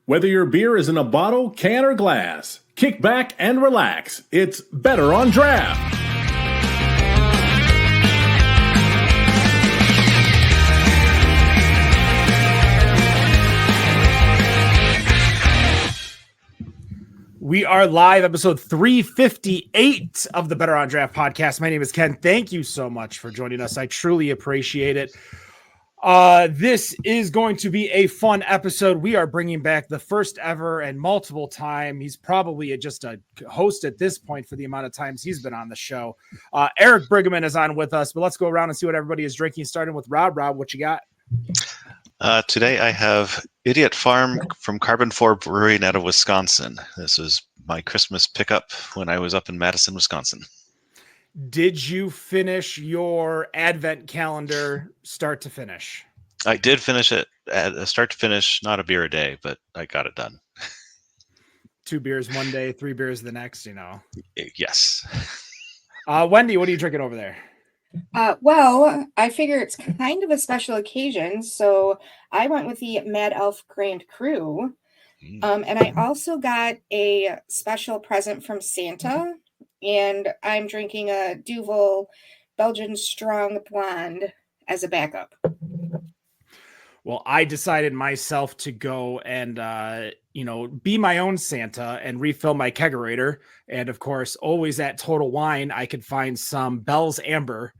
Whether your beer is in a bottle, can, or glass, kick back and relax. It's Better on Draft. We are live, episode 358 of the Better on Draft podcast. My name is Ken. Thank you so much for joining us. I truly appreciate it. This is going to be a fun episode. We are bringing back the first ever and multiple time. He's probably just a host at this point for the amount of times he's been on the show. Eric Briggeman is on with us, but let's go around and see what everybody is drinking, starting with Rob. Rob, what you got? Today I have Idiot Farm from Carbon 4 Brewing out of Wisconsin. This was my Christmas pickup when I was up in Madison, Wisconsin. Did you finish your advent calendar start to finish? I did finish it at start to finish, not a beer a day, but I got it done. 2 beers one day, 3 beers the next, Yes. Wendy, what are you drinking over there? Well, I figure it's kind of a special occasion, so I went with the Mad Elf Grand Cru. And I also got a special present from Santa, and I'm drinking a Duvel Belgian Strong Blonde as a backup. Well, I decided myself to go and, be my own Santa and refill my kegerator. And of course, always at Total Wine, I could find some Bell's Amber.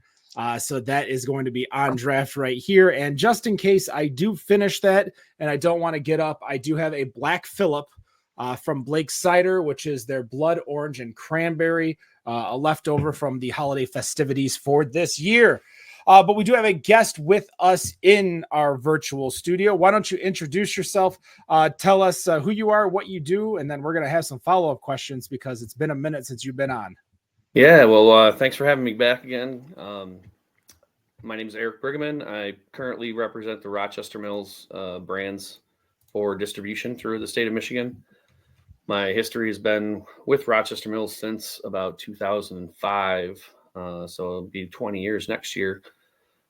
So that is going to be on draft right here. And just in case I do finish that and I don't want to get up, I do have a Black Phillip from Blake Cider, which is their blood orange and cranberry, a leftover from the holiday festivities for this year. But we do have a guest with us in our virtual studio. Why don't you introduce yourself? Tell us who you are, what you do, and then we're going to have some follow-up questions because it's been a minute since you've been on. Yeah, well, thanks for having me back again. My name is Eric Briggeman. I currently represent the Rochester Mills brands for distribution through the state of Michigan. My history has been with Rochester Mills since about 2005, so it'll be 20 years next year.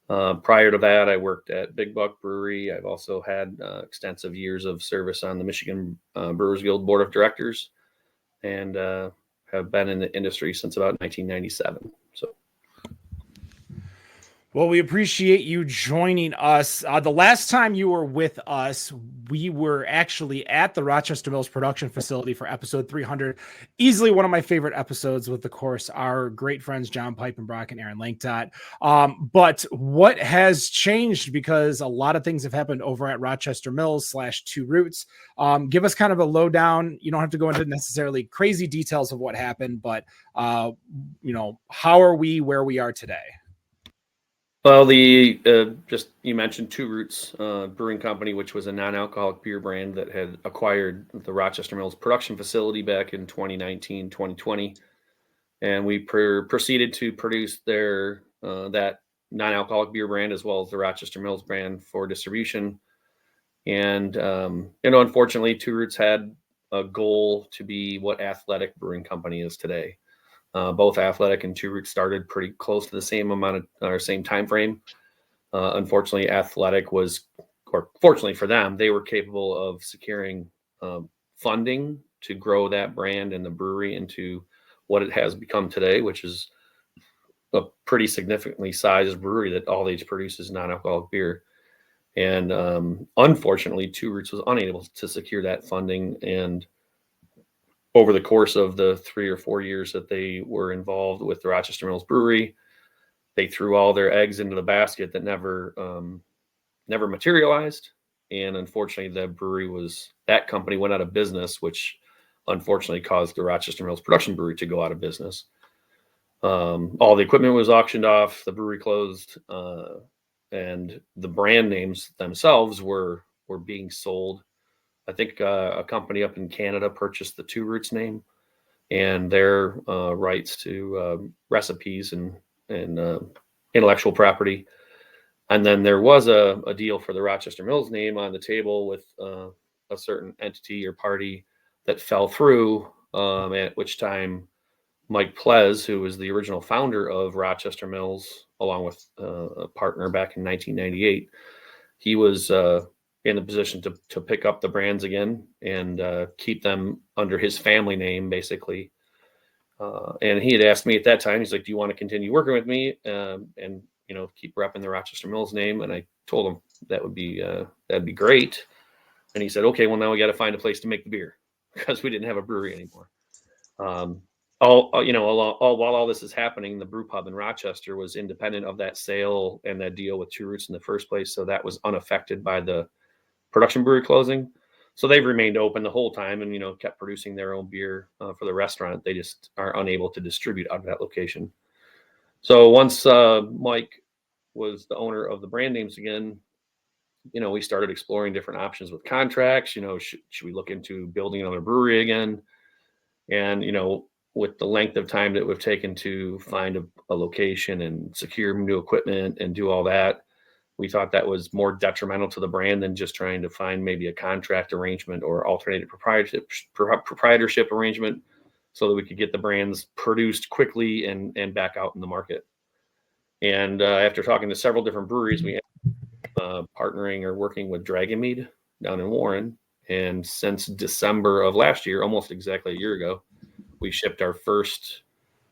Prior to that, I worked at Big Buck Brewery. I've also had extensive years of service on the Michigan Brewers Guild Board of Directors, and have been in the industry since about 1997. So. Well, we appreciate you joining us. The last time you were with us, we were actually at the Rochester Mills production facility for episode 300. Easily one of my favorite episodes with, of course, our great friends, John Pipenbrock and Aaron Lankdot. But what has changed? Because a lot of things have happened over at Rochester Mills /Two Roots. Give us kind of a lowdown. You don't have to go into necessarily crazy details of what happened, but, how are we where we are today? Well, you mentioned Two Roots Brewing Company, which was a non-alcoholic beer brand that had acquired the Rochester Mills production facility back in 2019, 2020. And we proceeded to produce their that non-alcoholic beer brand as well as the Rochester Mills brand for distribution. And, unfortunately, Two Roots had a goal to be what Athletic Brewing Company is today. Both Athletic and Two Roots started pretty close to the same same time frame. Unfortunately, Athletic fortunately for them, they were capable of securing funding to grow that brand and the brewery into what it has become today, which is a pretty significantly sized brewery that all age produces non-alcoholic beer. And unfortunately, Two Roots was unable to secure that funding. And over the course of the 3 or 4 years that they were involved with the Rochester Mills Brewery, they threw all their eggs into the basket that never materialized. And unfortunately, that company went out of business, which unfortunately caused the Rochester Mills Production Brewery to go out of business. All the equipment was auctioned off, the brewery closed, and the brand names themselves were being sold. I think a company up in Canada purchased the Two Roots name and their rights to recipes and intellectual property. And then there was a deal for the Rochester Mills name on the table with a certain entity or party that fell through, at which time Mike Plez, who was the original founder of Rochester Mills, along with a partner back in 1998, he was in the position to pick up the brands again and keep them under his family name, basically. And he had asked me at that time, he's like, do you want to continue working with me and, keep repping the Rochester Mills name? And I told him that'd be great. And he said, okay, well, now we got to find a place to make the beer because we didn't have a brewery anymore. While all this is happening, the brew pub in Rochester was independent of that sale and that deal with Two Roots in the first place. So that was unaffected by the production brewery closing. So they've remained open the whole time and, kept producing their own beer for the restaurant. They just are unable to distribute out of that location. So once Mike was the owner of the brand names again, we started exploring different options with contracts. Should we look into building another brewery again? And, with the length of time that we've taken to find a location and secure new equipment and do all that, we thought that was more detrimental to the brand than just trying to find maybe a contract arrangement or alternative proprietorship arrangement so that we could get the brands produced quickly and back out in the market. And after talking to several different breweries, we partnering or working with Briggeman down in Warren. And since December of last year, almost exactly a year ago, we shipped our first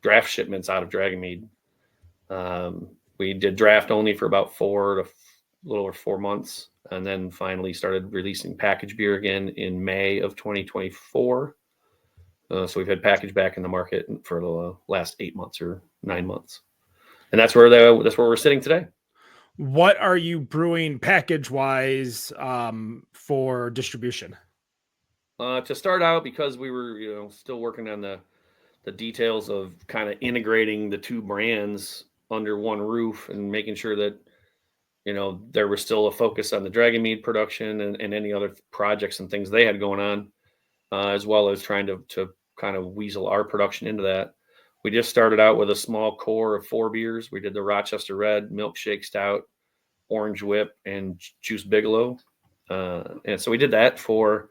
draft shipments out of Briggeman. We did draft only for about a little over 4 months, and then finally started releasing packaged beer again in May of 2024. So we've had packaged back in the market for the last 8 months or 9 months, and that's where we're sitting today. What are you brewing package wise for distribution? To start out, because we were still working on the details of kind of integrating the two brands under one roof and making sure that there was still a focus on the Briggeman production and any other projects and things they had going on, as well as trying to kind of weasel our production into that. We just started out with a small core of 4 beers. We did the Rochester Red, Milkshake Stout, Orange Whip, and Juice Bigelow. And so we did that for,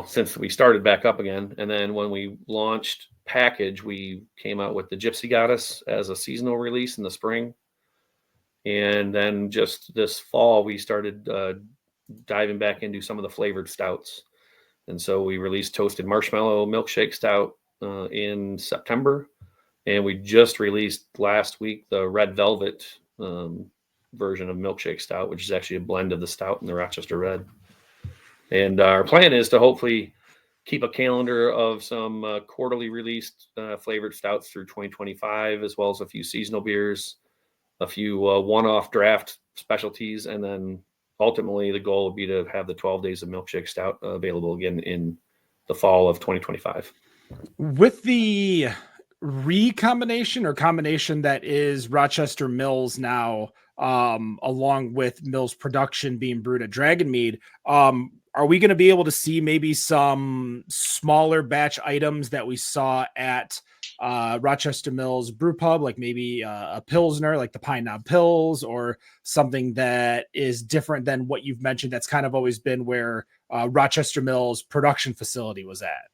since we started back up again. And then when we launched package, we came out with the Gypsy Goddess as a seasonal release in the spring. And then just this fall, we started diving back into some of the flavored stouts. And so we released Toasted Marshmallow Milkshake Stout in September. And we just released last week the Red Velvet version of Milkshake Stout, which is actually a blend of the Stout and the Rochester Red. And our plan is to hopefully keep a calendar of some quarterly released flavored stouts through 2025, as well as a few seasonal beers, a few one-off draft specialties, and then ultimately the goal would be to have the 12 Days of Milkshake Stout available again in the fall of 2025. With the recombination or combination that is Rochester Mills now, along with Mills production being brewed at Briggeman, are we going to be able to see maybe some smaller batch items that we saw at Rochester Mills Brew Pub, like maybe a Pilsner, like the Pine Knob Pils, or something that is different than what you've mentioned that's kind of always been where Rochester Mills production facility was at?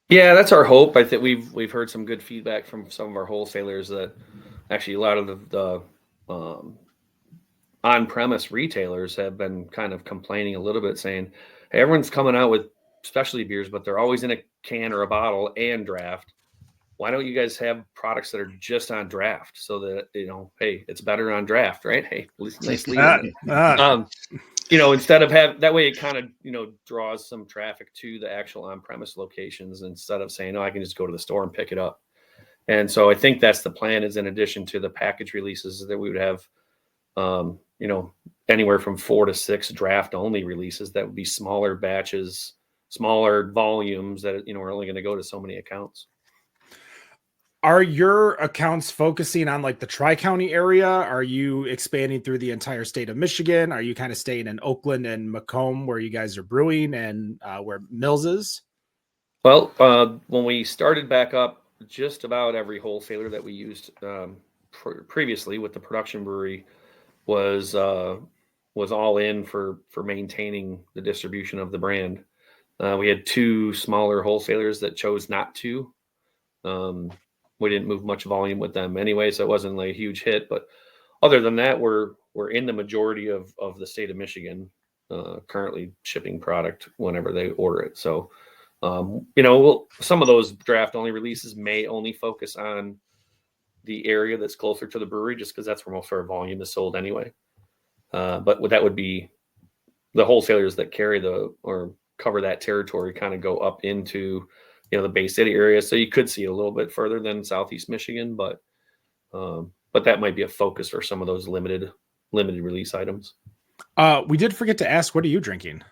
Yeah, that's our hope. I think we've heard some good feedback from some of our wholesalers that actually a lot of the on-premise retailers have been kind of complaining a little bit, saying, hey, everyone's coming out with specialty beers, but they're always in a can or a bottle and draft. Why don't you guys have products that are just on draft so that, hey, it's better on draft, right? Hey, nice lead. Instead of that way, it kind of, draws some traffic to the actual on-premise locations instead of saying, I can just go to the store and pick it up. And so I think that's the plan, is in addition to the package releases that we would have, anywhere from 4 to 6 draft only releases that would be smaller batches, smaller volumes that, are only going to go to so many accounts. Are your accounts focusing on like the Tri-County area? Are you expanding through the entire state of Michigan? Are you kind of staying in Oakland and Macomb where you guys are brewing and where Mills is? Well, when we started back up, just about every wholesaler that we used previously with the production brewery was all in for maintaining the distribution of the brand. We had 2 smaller wholesalers that chose not to. We didn't move much volume with them anyway, so it wasn't like a huge hit. But other than that, we're in the majority of the state of Michigan, currently shipping product whenever they order it. So, some of those draft only releases may only focus on the area that's closer to the brewery, just because that's where most of our volume is sold anyway. But that would be the wholesalers that carry or cover that territory kind of go up into, the Bay City area. So you could see it a little bit further than Southeast Michigan, but that might be a focus for some of those limited release items. We did forget to ask, what are you drinking?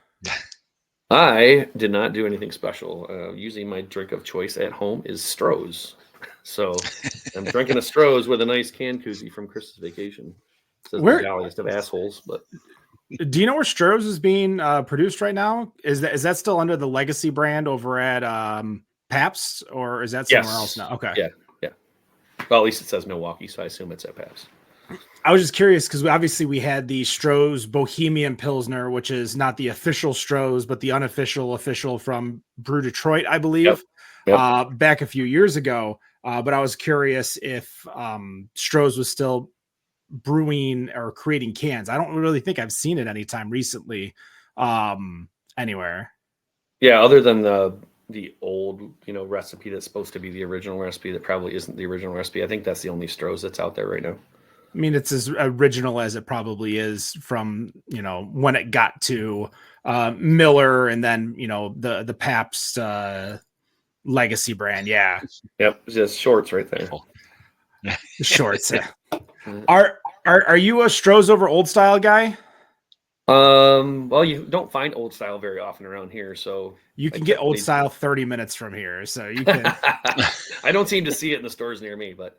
I did not do anything special. Usually my drink of choice at home is Stroh's. So I'm drinking a Stroh's with a nice can koozie from Chris's Vacation. Says the jolliest of assholes, but do you know where Stroh's is being produced right now? Is that still under the Legacy brand over at Pabst, or is that somewhere else now? Okay. Yeah. Well, at least it says Milwaukee, so I assume it's at Pabst. I was just curious because obviously we had the Stroh's Bohemian Pilsner, which is not the official Stroh's, but the unofficial from Brew Detroit, I believe, back a few years ago. But I was curious if Stroh's was still brewing or creating cans. I don't really think I've seen it anytime recently anywhere. Yeah, other than the old, recipe that's supposed to be the original recipe that probably isn't the original recipe. I think that's the only Stroh's that's out there right now. I mean, it's as original as it probably is from, when it got to Miller and then, the Pabst Legacy brand. Yeah. Yep. Just shorts right there. Shorts. Are you a Stroh's over Old Style guy? Well, you don't find Old Style very often around here, so you can get Old Style 30 minutes from here, so you can. I don't seem to see it in the stores near me, but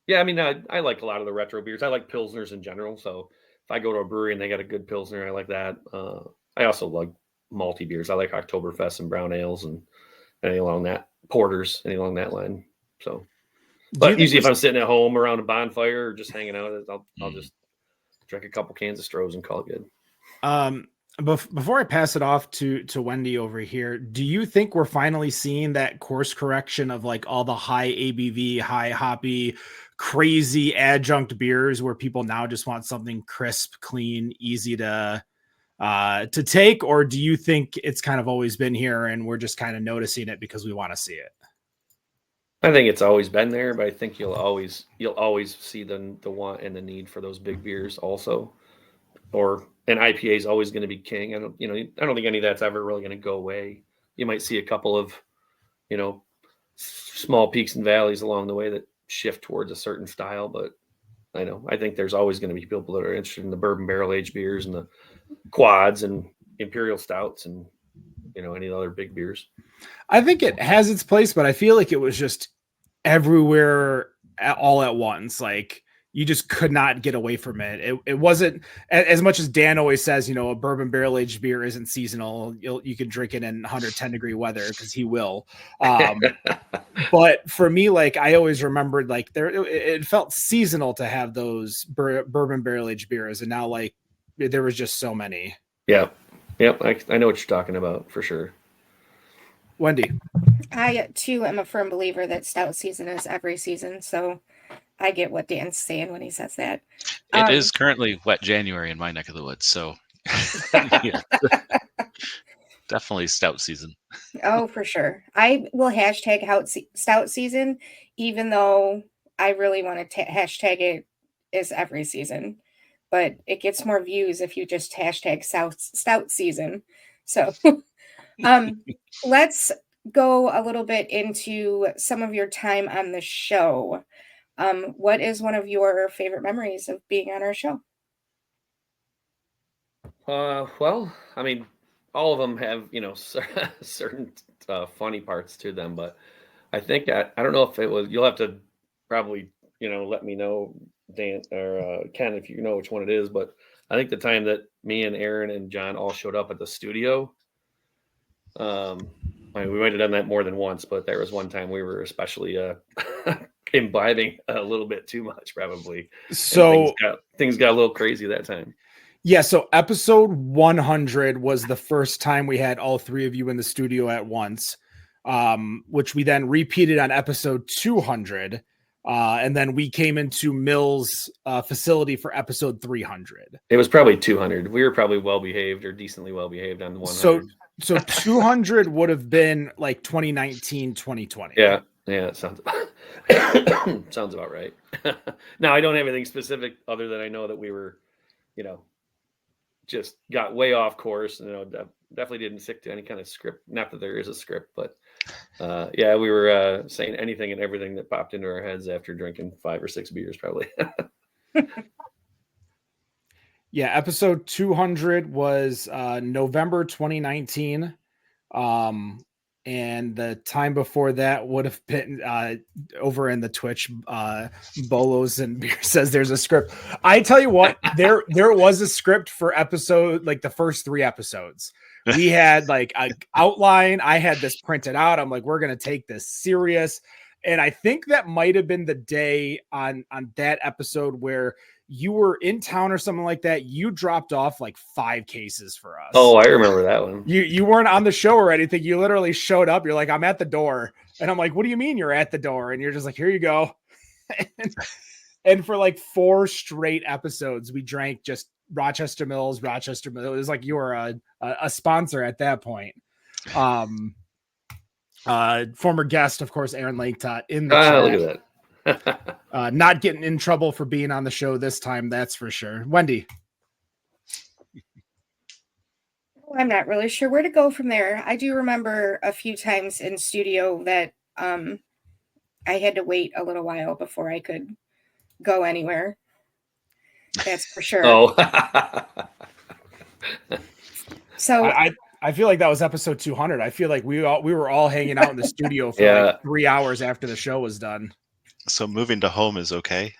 yeah, I mean, I like a lot of the retro beers. I like Pilsners in general, so if I go to a brewery and they got a good Pilsner, I like that. I also like malty beers. I like Oktoberfest and brown ales and anything along that, porters, anything along that line. So, but usually if I'm sitting at home around a bonfire or just hanging out, I'll just drink a couple cans of Stroh's and call it good. Before I pass it off to Wendy over here, do you think we're finally seeing that course correction of like all the high ABV, high hoppy, crazy adjunct beers where people now just want something crisp, clean, easy to take? Or do you think it's kind of always been here and we're just kind of noticing it because we want to see it? I think it's always been there, but I think you'll always see the want and the need for those big beers also. And IPA is always going to be king. I don't think any of that's ever really going to go away. You might see a couple of, small peaks and valleys along the way that shift towards a certain style, but I think there's always going to be people that are interested in the bourbon barrel aged beers and the quads and imperial stouts and any other big beers. I think it has its place, but I feel like it was just everywhere all at once. Like you just could not get away from it. It wasn't as much as Dan always says, a bourbon barrel aged beer isn't seasonal. You can drink it in 110-degree weather because he will. But for me, like I always remembered, like it felt seasonal to have those bourbon barrel aged beers, and now like there was just so many. Yeah. Yep. I know what you're talking about for sure. Wendy. I too am a firm believer that stout season is every season, so I get what Dan's saying when he says that. It is currently wet January in my neck of the woods, so yeah. Definitely stout season. Oh, for sure. I will hashtag stout season, even though I really want to hashtag it as every season. But it gets more views if you just hashtag stout season. So let's go a little bit into some of your time on the show. What is one of your favorite memories of being on our show? Well, I mean, all of them have, certain funny parts to them, but I think I don't know if it was, you'll have to probably, let me know, Dan or Ken, if you know which one it is, but I think the time that me and Aaron and John all showed up at the studio, we might have done that more than once, but there was one time we were especially imbibing a little bit too much, probably. So things got a little crazy that time. Yeah, so episode 100 was the first time we had all three of you in the studio at once, which we then repeated on episode 200. And then we came into Mills facility for episode 300. It was probably 200. We were probably well behaved or decently well behaved on the 100. So 200 would have been like 2019, 2020. Yeah, it sounds sounds about right. Now I don't have anything specific other than I know that we were, just got way off course. Definitely didn't stick to any kind of script. Not that there is a script, but yeah, we were saying anything and everything that popped into our heads after drinking 5 or 6 beers, probably. Yeah, episode 200 was November 2019. And the time before that would have been over in the Twitch. Bolos and Beer says there's a script. I tell you what, there was a script for episode, like the first 3 episodes. We had like an outline. I had this printed out. I'm like, we're going to take this serious. And I think that might have been the day on that episode where you were in town or something like that. You dropped off like 5 cases for us. Oh, I remember that one. You weren't on the show or anything. You literally showed up. You're like, I'm at the door. And I'm like, what do you mean you're at the door? And you're just like, here you go. And for like 4 straight episodes, we drank just Rochester Mills. It was like you were a sponsor at that point. Former guest, of course, Aaron Laketot in the chat. Look at that. Not getting in trouble for being on the show this time, that's for sure. Wendy. I'm not really sure where to go from there. I do remember a few times in studio that I had to wait a little while before I could go anywhere. That's for sure. Oh. So I feel like that was episode 200. I feel like we were all hanging out in the studio for like 3 hours after the show was done. So moving to home is okay.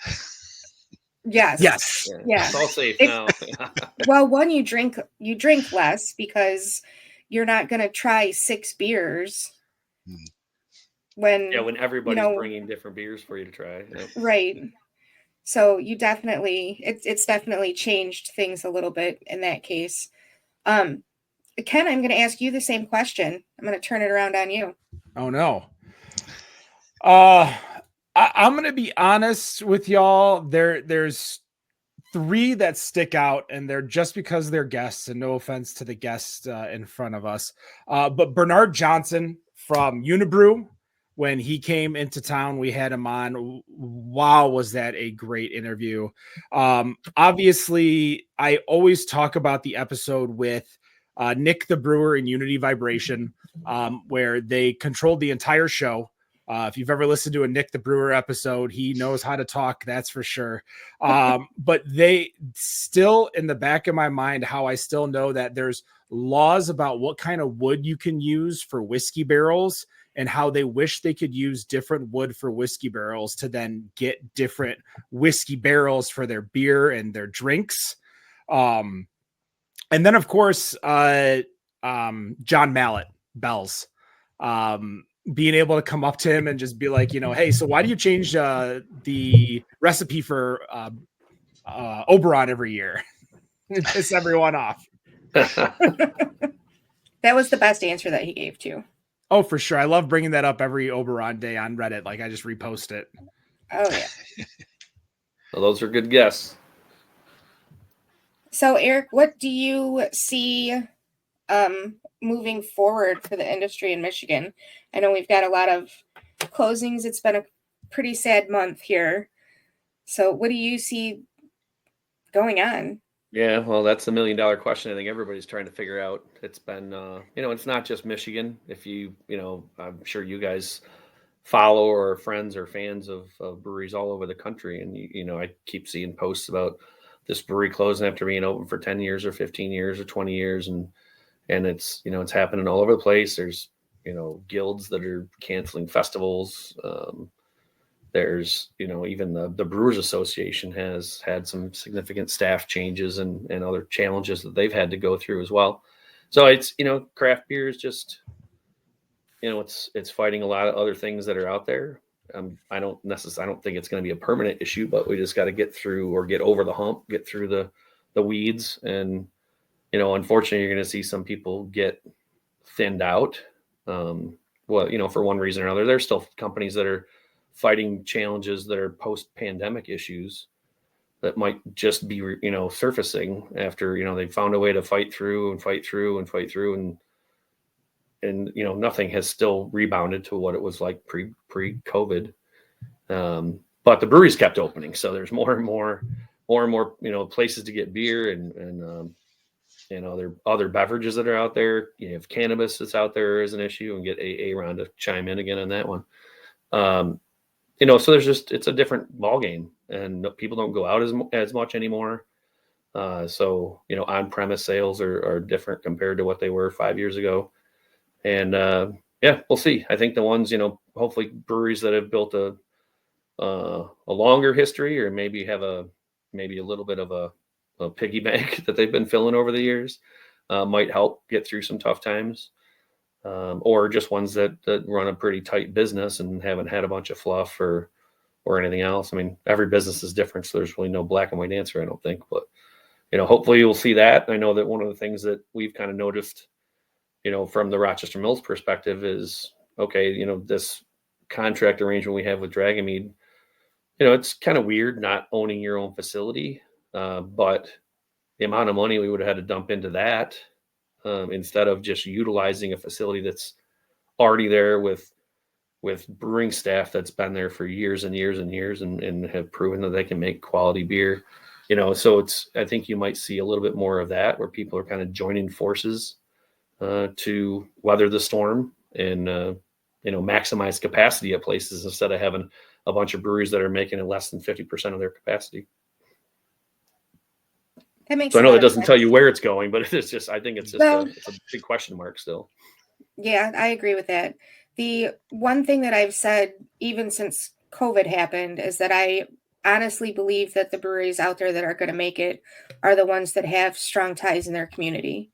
Yes. Yeah. It's all safe now. Well, one, you drink less because you're not going to try 6 beers when everybody's bringing different beers for you to try. Yep. Right. So you definitely, it's definitely changed things a little bit in that case. Ken, I'm going to ask you the same question. I'm going to turn it around on you. Oh no. I'm going to be honest with y'all. There's 3 that stick out, and they're just because they're guests, and no offense to the guests in front of us. But Bernard Johnson from Unibrew, when he came into town, we had him on. Wow, was that a great interview. Obviously, I always talk about the episode with Nick the Brewer in Unity Vibration, where they controlled the entire show. If you've ever listened to a Nick the Brewer episode, he knows how to talk, that's for sure. But they still, in the back of my mind, how I still know that there's laws about what kind of wood you can use for whiskey barrels, and how they wish they could use different wood for whiskey barrels to then get different whiskey barrels for their beer and their drinks. And then, of course, John Mallet, Bells. Being able to come up to him and just be like, hey, so why do you change the recipe for Oberon every year? Piss everyone off. That was the best answer that he gave too. Oh, for sure. I love bringing that up every Oberon day on Reddit. Like, I just repost it. Oh, yeah. Well, those are good guesses. So, Eric, what do you see moving forward for the industry in Michigan? I know we've got a lot of closings. It's been a pretty sad month here. So what do you see going on? Yeah, well, that's the $1 million question. I think everybody's trying to figure out. It's been, it's not just Michigan. If I'm sure you guys follow or are friends or fans of breweries all over the country. And, I keep seeing posts about this brewery closing after being open for 10 years or 15 years or 20 years. And it's, it's happening all over the place. There's, guilds that are canceling festivals. There's, even the Brewers Association has had some significant staff changes and other challenges that they've had to go through as well. So it's, craft beer is just, it's fighting a lot of other things that are out there. I don't think it's going to be a permanent issue, but we just got to get through or get over the hump, get through the weeds. And, unfortunately, you're going to see some people get thinned out. For one reason or another. There's still companies that are fighting challenges that are post-pandemic issues that might just be, surfacing after, they found a way to fight through and nothing has still rebounded to what it was like pre-COVID. But the breweries kept opening, so there's more and more places to get beer and other beverages that are out there. You have cannabis that's out there as an issue, and get Ron to chime in again on that one. So it's a different ball game, and people don't go out as much anymore. So on-premise sales are different compared to what they were 5 years ago. And we'll see. I think the ones, hopefully breweries that have built a longer history, or maybe have a little bit of a piggy bank that they've been filling over the years, might help get through some tough times. Or just ones that run a pretty tight business and haven't had a bunch of fluff or anything else. I mean, every business is different, so there's really no black and white answer, I don't think. But hopefully you'll see that. I know that one of the things that we've kind of noticed, from the Rochester Mills perspective is, okay, this contract arrangement we have with Briggeman, it's kind of weird not owning your own facility, but the amount of money we would have had to dump into that, instead of just utilizing a facility that's already there with brewing staff that's been there for years and years and years and have proven that they can make quality beer. So I think you might see a little bit more of that, where people are kind of joining forces to weather the storm and maximize capacity at places instead of having a bunch of breweries that are making it less than 50% of their capacity. That makes so I know that sense. doesn't tell you where it's going, but it's just, I think it's just it's a big question mark still. Yeah, I agree with that. The one thing that I've said, even since COVID happened, is that I honestly believe that the breweries out there that are going to make it are the ones that have strong ties in their community.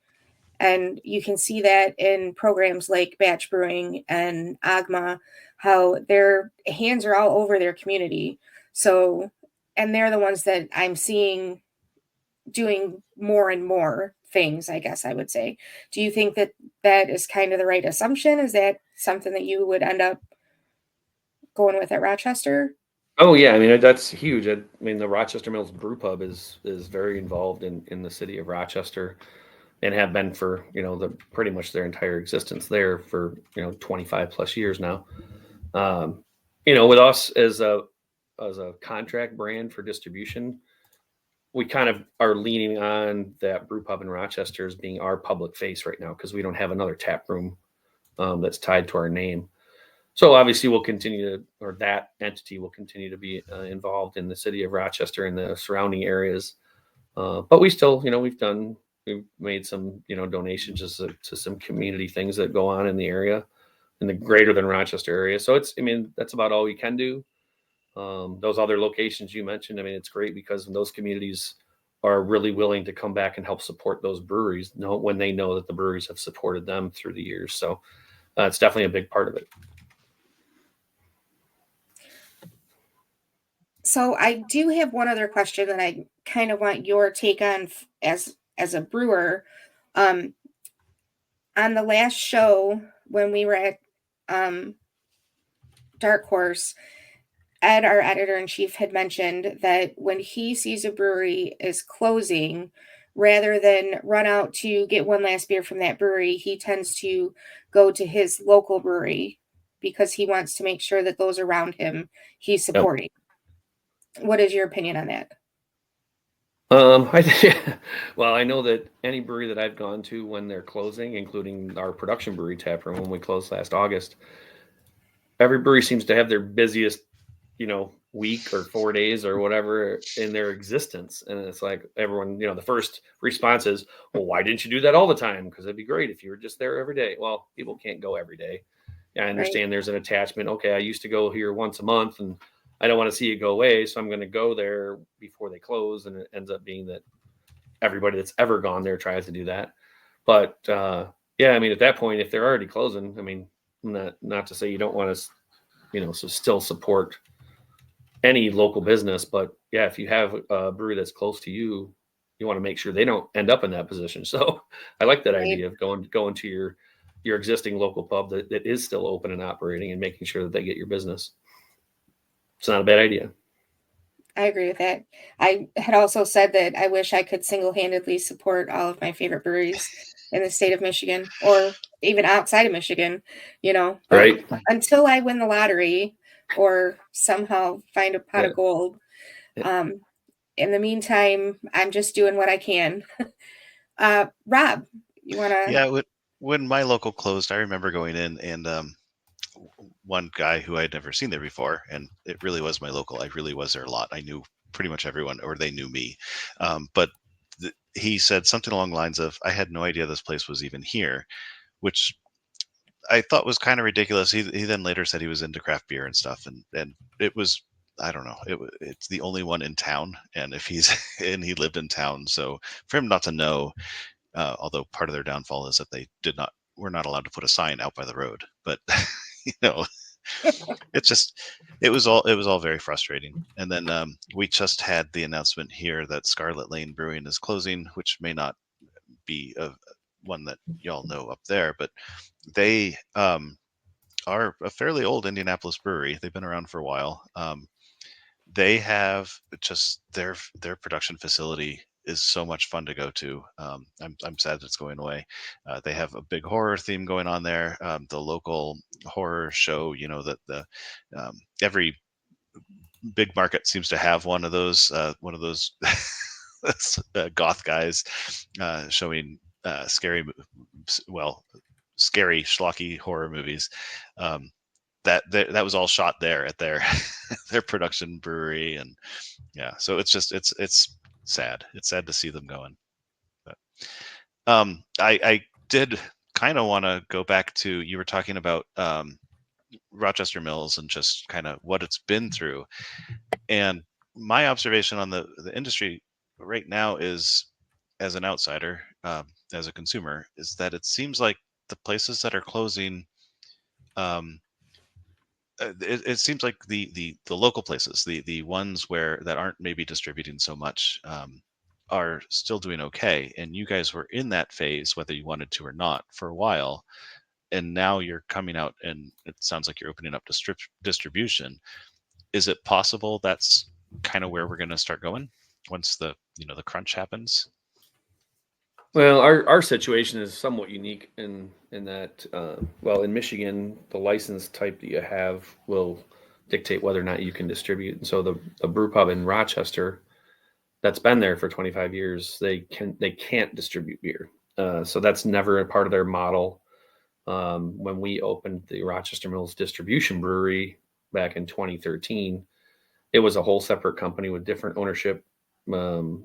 And you can see that in programs like Batch Brewing and Agma, how their hands are all over their community. So, and they're the ones that I'm seeing doing more and more things, I guess I would say. Do you think that that is kind of the right assumption? Is that something that you would end up going with at Rochester? Oh yeah, I mean that's huge. I mean the Rochester Mills Brew Pub is very involved in the city of Rochester, and have been for pretty much their entire existence there for 25 plus years now. With us as a contract brand for distribution, we kind of are leaning on that brew pub in Rochester as being our public face right now, because we don't have another tap room that's tied to our name. So obviously that entity will continue to be involved in the city of Rochester and the surrounding areas. But we still, we've made some, donations to some community things that go on in the area, in the greater than Rochester area. So that's about all we can do. Those other locations you mentioned, it's great because those communities are really willing to come back and help support those breweries when they know that the breweries have supported them through the years. So it's definitely a big part of it. So I do have one other question that I kind of want your take on as a brewer. On the last show when we were at Dark Horse, Ed, our editor-in-chief, had mentioned that when he sees a brewery is closing, rather than run out to get one last beer from that brewery, he tends to go to his local brewery because he wants to make sure that those around him he's supporting. Yep. What is your opinion on that? I know that any brewery that I've gone to when they're closing, including our production brewery tap room when we closed last August, every brewery seems to have their busiest, week or 4 days or whatever in their existence. And it's like everyone, the first response is, well, why didn't you do that all the time? Because it'd be great if you were just there every day. Well, people can't go every day. I understand There's an attachment. Okay, I used to go here once a month and I don't want to see it go away, so I'm going to go there before they close. And it ends up being that everybody that's ever gone there tries to do that. But at that point, if they're already closing, not to say you don't want to, so still support any local business. But yeah, if you have a brewery that's close to you, you want to make sure they don't end up in that position. So I like that idea of going to your existing local pub that is still open and operating and making sure that they get your business. it's not a bad idea. I agree with that. I had also said that I wish I could single-handedly support all of my favorite breweries in the state of Michigan or even outside of Michigan, but Right. until I win the lottery or somehow find a pot of gold, in the meantime, I'm just doing what I can. Rob, you want to? Yeah, when my local closed, I remember going in and one guy who I'd never seen there before, and it really was my local. I really was there a lot. I knew pretty much everyone, or they knew me. But he said something along the lines of, "I had no idea this place was even here," which I thought was kind of ridiculous. He then later said he was into craft beer and stuff, and it was, I don't know, it's the only one in town, and if he's and he lived in town, so for him not to know, although part of their downfall is that they were not allowed to put a sign out by the road, but you know, it was all very frustrating. And then we just had the announcement here that Scarlet Lane Brewing is closing, which may not be one that y'all know up there, but they are a fairly old Indianapolis brewery. They've been around for a while. They have just their production facility is so much fun to go to. I'm sad that it's going away. They have a big horror theme going on there. The local horror show, that the every big market seems to have one of those goth guys showing scary schlocky horror movies. That was all shot there at their their production brewery, and yeah, so it's sad. It's sad to see them going. But I did kind of want to go back to, you were talking about Rochester Mills and just kind of what it's been through, and my observation on the industry right now is, as an outsider, as a consumer, is that it seems like the places that are closing, it seems like the local places, the ones that aren't maybe distributing so much, are still doing okay. And you guys were in that phase, whether you wanted to or not, for a while, and now you're coming out, and it sounds like you're opening up to distribution. Is it possible that's kind of where we're going to start going once the crunch happens? Well, our situation is somewhat unique in that, in Michigan, the license type that you have will dictate whether or not you can distribute. And so the brew pub in Rochester that's been there for 25 years, they can't distribute beer. So that's never a part of their model. When we opened the Rochester Mills distribution brewery back in 2013, it was a whole separate company with different ownership. The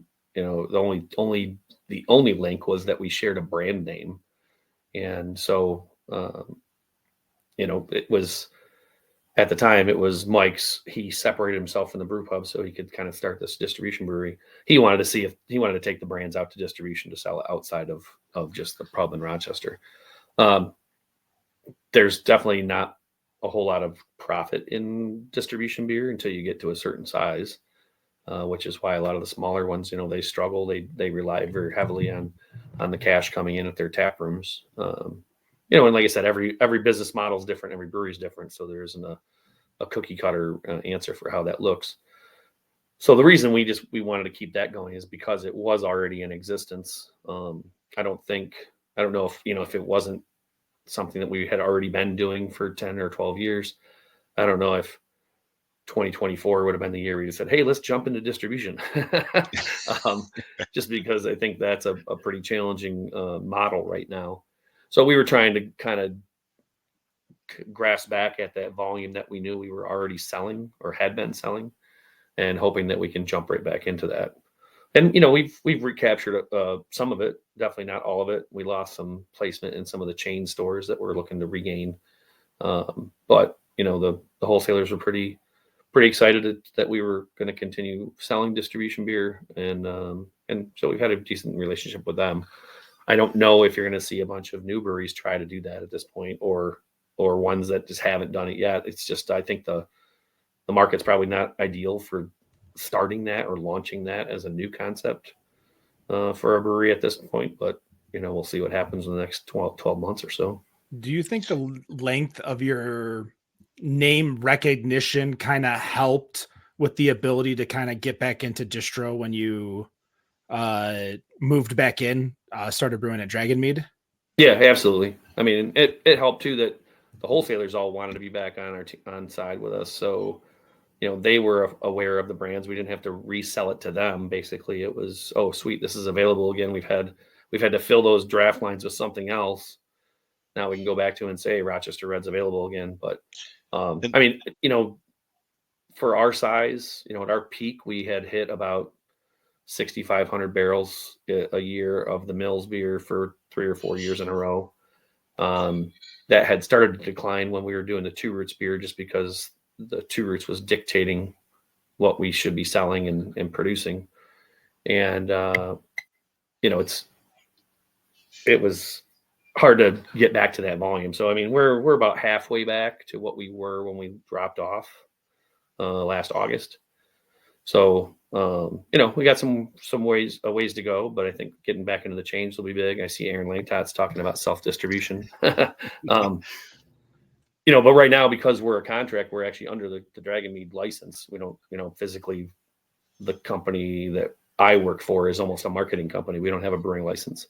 only link was that we shared a brand name. And so, it was, at the time, it was Mike's. He separated himself from the brew pub so he could kind of start this distribution brewery. He wanted to take the brands out to distribution to sell it outside of just the pub in Rochester. There's definitely not a whole lot of profit in distribution beer until you get to a certain size. Which is why a lot of the smaller ones, they struggle. They rely very heavily on the cash coming in at their tap rooms. And like I said, every business model is different. Every brewery is different. So there isn't a cookie cutter answer for how that looks. So the reason we wanted to keep that going is because it was already in existence. I don't know if it wasn't something that we had already been doing for 10 or 12 years. I don't know if 2024 would have been the year we just said, hey, let's jump into distribution. Just because I think that's a pretty challenging model right now. So we were trying to kind of grasp back at that volume that we knew we were already selling or had been selling, and hoping that we can jump right back into that. And, we've recaptured some of it, definitely not all of it. We lost some placement in some of the chain stores that we're looking to regain. But, the wholesalers were pretty excited that we were going to continue selling distribution beer, and so we've had a decent relationship with them. I don't know if you're going to see a bunch of new breweries try to do that at this point, or ones that just haven't done it yet. It's just, I think the market's probably not ideal for starting that or launching that as a new concept for a brewery at this point. But we'll see what happens in the next 12 months or so. Do you think the length of your name recognition kind of helped with the ability to kind of get back into distro when you moved back in, started brewing at Dragon Mead? Yeah, absolutely. I mean, it helped too that the wholesalers all wanted to be back on our on side with us. So, they were aware of the brands. We didn't have to resell it to them. Basically, it was, oh, sweet, this is available again. We've had to fill those draft lines with something else. Now we can go back to and say Rochester Red's available again. But I mean, for our size, at our peak, we had hit about 6,500 barrels a year of the Mills beer for 3 or 4 years in a row. That had started to decline when we were doing the Two Roots beer, just because the Two Roots was dictating what we should be selling and producing. And, it was hard to get back to that volume. So, I mean, we're about halfway back to what we were when we dropped off last August. So, we got some ways to go, but I think getting back into the chains will be big. I see Aaron Langtot's talking about self-distribution. But right now, because we're a contract, we're actually under the Dragon Mead license. We don't, physically, the company that I work for is almost a marketing company. We don't have a brewing license.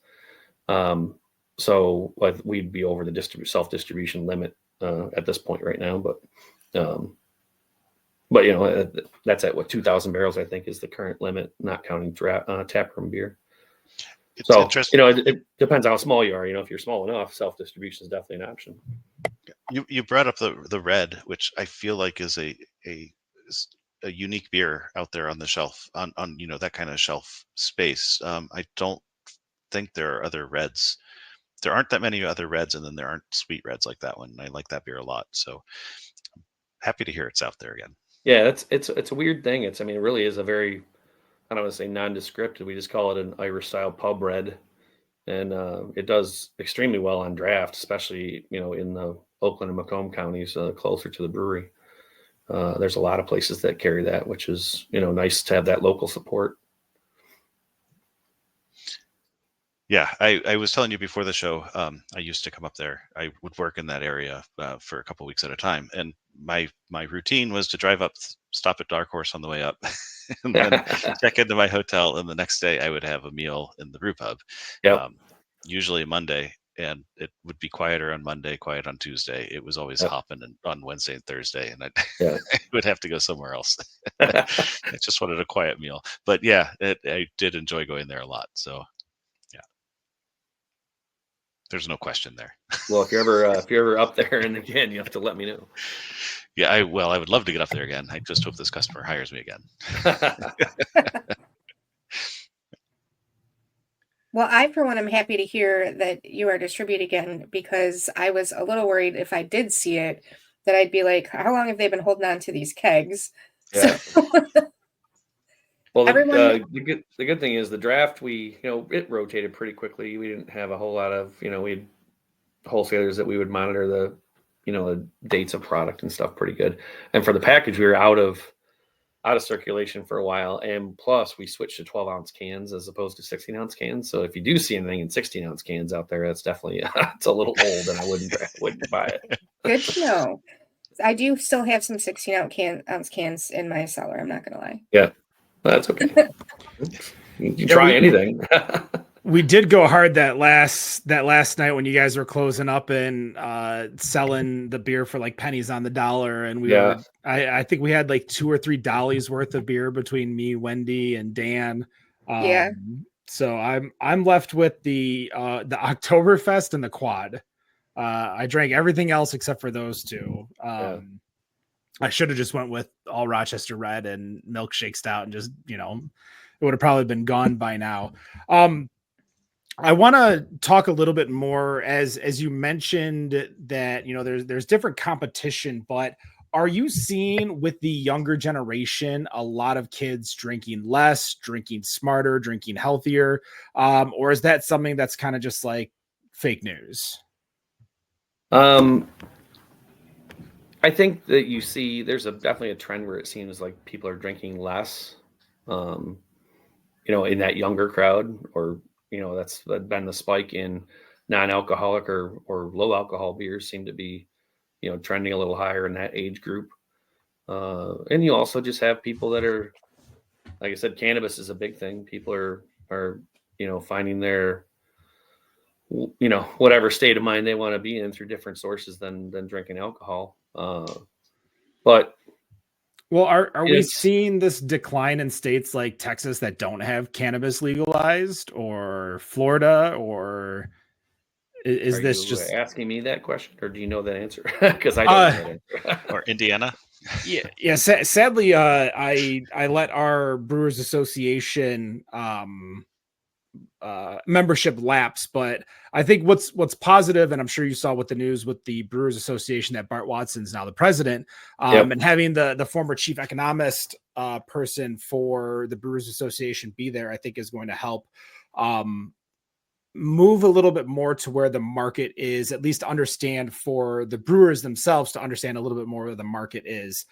So we'd be over the self-distribution limit at this point right now, but that's at 2,000 barrels, I think, is the current limit, not counting taproom beer. It's so, interesting. It depends how small you are. If you're small enough, self-distribution is definitely an option. You brought up the red, which I feel like is a unique beer out there on the shelf, on that kind of shelf space. I don't think there are other reds. There aren't that many other reds, and then there aren't sweet reds like that one. I like that beer a lot. So happy to hear it's out there again. Yeah, it's a weird thing. It really is a very, I don't want to say nondescript. We just call it an Irish style pub red, and it does extremely well on draft, especially in the Oakland and Macomb counties, closer to the brewery. There's a lot of places that carry that, which is nice to have that local support. Yeah, I was telling you before the show, I used to come up there. I would work in that area for a couple of weeks at a time. And my routine was to drive up, stop at Dark Horse on the way up, and then check into my hotel. And the next day I would have a meal in the brew pub, usually Monday. And it would be quieter on Monday, quiet on Tuesday. It was always hopping on Wednesday and Thursday. And I would have to go somewhere else. I just wanted a quiet meal. But yeah, I did enjoy going there a lot. So there's no question there. Well, if you're ever up there, and again, you have to let me know. Yeah, I would love to get up there again. I just hope this customer hires me again. Well, I, for one, am happy to hear that you are distributed again, because I was a little worried if I did see it that I'd be like, how long have they been holding on to these kegs? Yeah. So Well, the good thing is the draft, it rotated pretty quickly. We didn't have a whole lot of, we had wholesalers that we would monitor the dates of product and stuff pretty good. And for the package, we were out of circulation for a while. And plus we switched to 12-ounce cans as opposed to 16-ounce cans. So if you do see anything in 16-ounce cans out there, that's definitely, it's a little old, and I wouldn't buy it. Good to know. I do still have some 16-ounce cans in my cellar. I'm not going to lie. Yeah. That's okay. You can try anything. We did go hard that last night when you guys were closing up and selling the beer for like pennies on the dollar, and I think we had like 2 or 3 dollies worth of beer between me, Wendy, and Dan. So I'm left with the Oktoberfest and the Quad. I drank everything else except for those two. I should have just went with all Rochester Red and Milkshake Stout, and just, it would have probably been gone by now. I want to talk a little bit more as you mentioned that, there's different competition, but are you seeing with the younger generation, a lot of kids drinking less, drinking smarter, drinking healthier? Or is that something that's kind of just like fake news? I think that you see there's definitely a trend where it seems like people are drinking less, in that younger crowd, or, that's been the spike in non-alcoholic or low alcohol beers seem to be trending a little higher in that age group. And you also just have people that are, like I said, cannabis is a big thing. People are finding their, whatever state of mind they want to be in through different sources than drinking alcohol. But well, are we seeing this decline in states like Texas that don't have cannabis legalized, or Florida, or is this just asking me that question, or do you know that answer? Because I don't know that answer. Or Indiana? Yeah. Sadly, I let our Brewers Association membership lapse, but I think what's positive, and I'm sure you saw with the news with the Brewers Association that Bart Watson's now the president, and having the former chief economist person for the Brewers Association be there, I think is going to help move a little bit more to where the market is, at least understand for the brewers themselves to understand a little bit more where the market is,